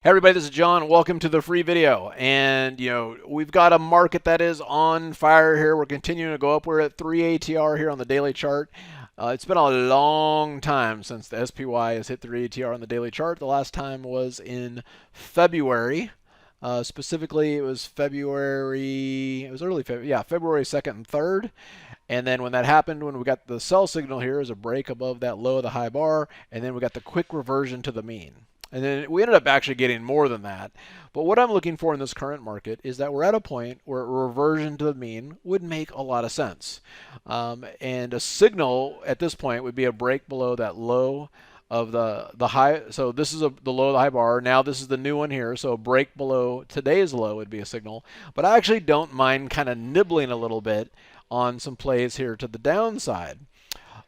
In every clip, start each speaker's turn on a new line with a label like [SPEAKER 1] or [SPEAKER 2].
[SPEAKER 1] Hey everybody, this is John. Welcome to the free video. And we've got a market that is on fire here. We're continuing to go up. We're at 3 ATR here on the daily chart. It's been a long time since the SPY has hit 3 ATR on the daily chart. The last time was in February. Specifically, it was early February, yeah, February 2nd and 3rd. And then when that happened, when we got the sell signal here, is a break above that low of the high bar, and then we got the quick reversion to the mean. And then we ended up actually getting more than that. But what I'm looking for in this current market is that we're at a point where a reversion to the mean would make a lot of sense. And a signal at this point would be a break below that low of the high. So this is the low of the high bar. Now this is the new one here. So a break below today's low would be a signal. But I actually don't mind kind of nibbling a little bit on some plays here to the downside.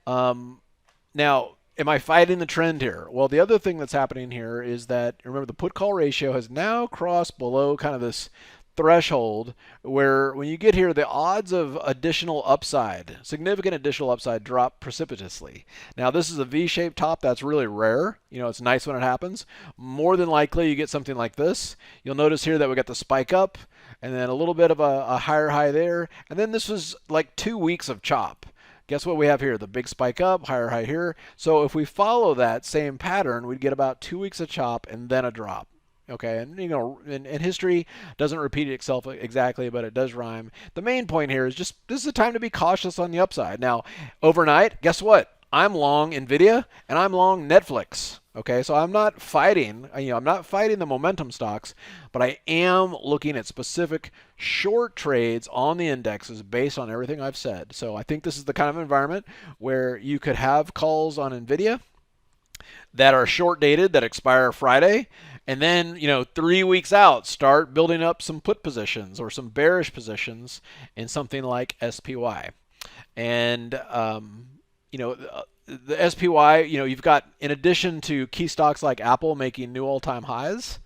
[SPEAKER 1] Now, am I fighting the trend here? Well, the other thing that's happening here is that, remember, the put-call ratio has now crossed below kind of this threshold where when you get here, the odds of additional upside, significant additional upside, drop precipitously. Now, this is a V-shaped top. That's really rare. It's nice when it happens. More than likely, you get something like this. You'll notice here that we got the spike up and then a little bit of a higher high there. And then this was like 2 weeks of chop. Guess what we have here? The big spike up, higher high here. So if we follow that same pattern, we'd get about 2 weeks of chop and then a drop. Okay, and in history doesn't repeat itself exactly, but it does rhyme. The main point here is just this is a time to be cautious on the upside. Now, overnight, guess what? I'm long Nvidia and I'm long Netflix. Okay, so I'm not fighting, I'm not fighting the momentum stocks, but I am looking at specific short trades on the indexes based on everything I've said. So I think this is the kind of environment where you could have calls on Nvidia that are short dated, that expire Friday, and then 3 weeks out start building up some put positions or some bearish positions in something like SPY. And the SPY, you've got, in addition to key stocks like Apple making new all-time highs,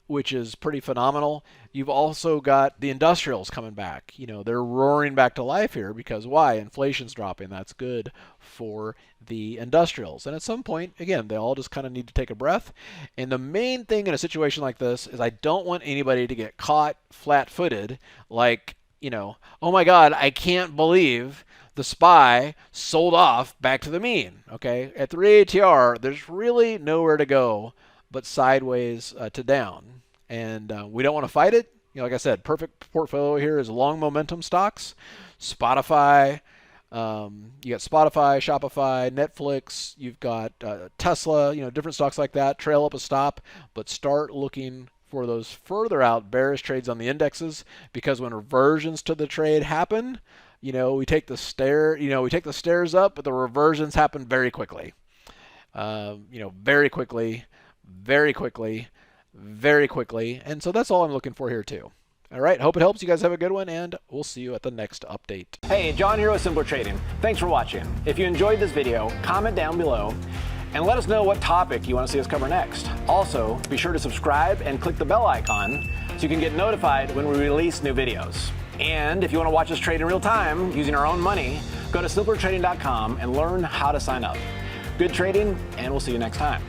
[SPEAKER 1] which is pretty phenomenal, you've also got the industrials coming back. They're roaring back to life here because why? Inflation's dropping. That's good for the industrials. And at some point, again, they all just kind of need to take a breath. And the main thing in a situation like this is I don't want anybody to get caught flat-footed like, oh my God, I can't believe the SPY sold off back to the mean. Okay, at 3 ATR, there's really nowhere to go but sideways to down, and we don't want to fight it. Like I said, perfect portfolio here is long momentum stocks, Spotify. You got Spotify, Shopify, Netflix. You've got Tesla. Different stocks like that. Trail up a stop, but start looking for those further out bearish trades on the indexes, because when reversions to the trade happen, we take the stairs up, but the reversions happen very quickly. Very quickly, very quickly, very quickly. And so that's all I'm looking for here too. All right, hope it helps. You guys have a good one, and we'll see you at the next update.
[SPEAKER 2] Hey, John here with Simpler Trading. Thanks for watching. If you enjoyed this video, comment down below and let us know what topic you want to see us cover next. Also, be sure to subscribe and click the bell icon so you can get notified when we release new videos. And if you want to watch us trade in real time using our own money, go to simplertrading.com and learn how to sign up. Good trading, and we'll see you next time.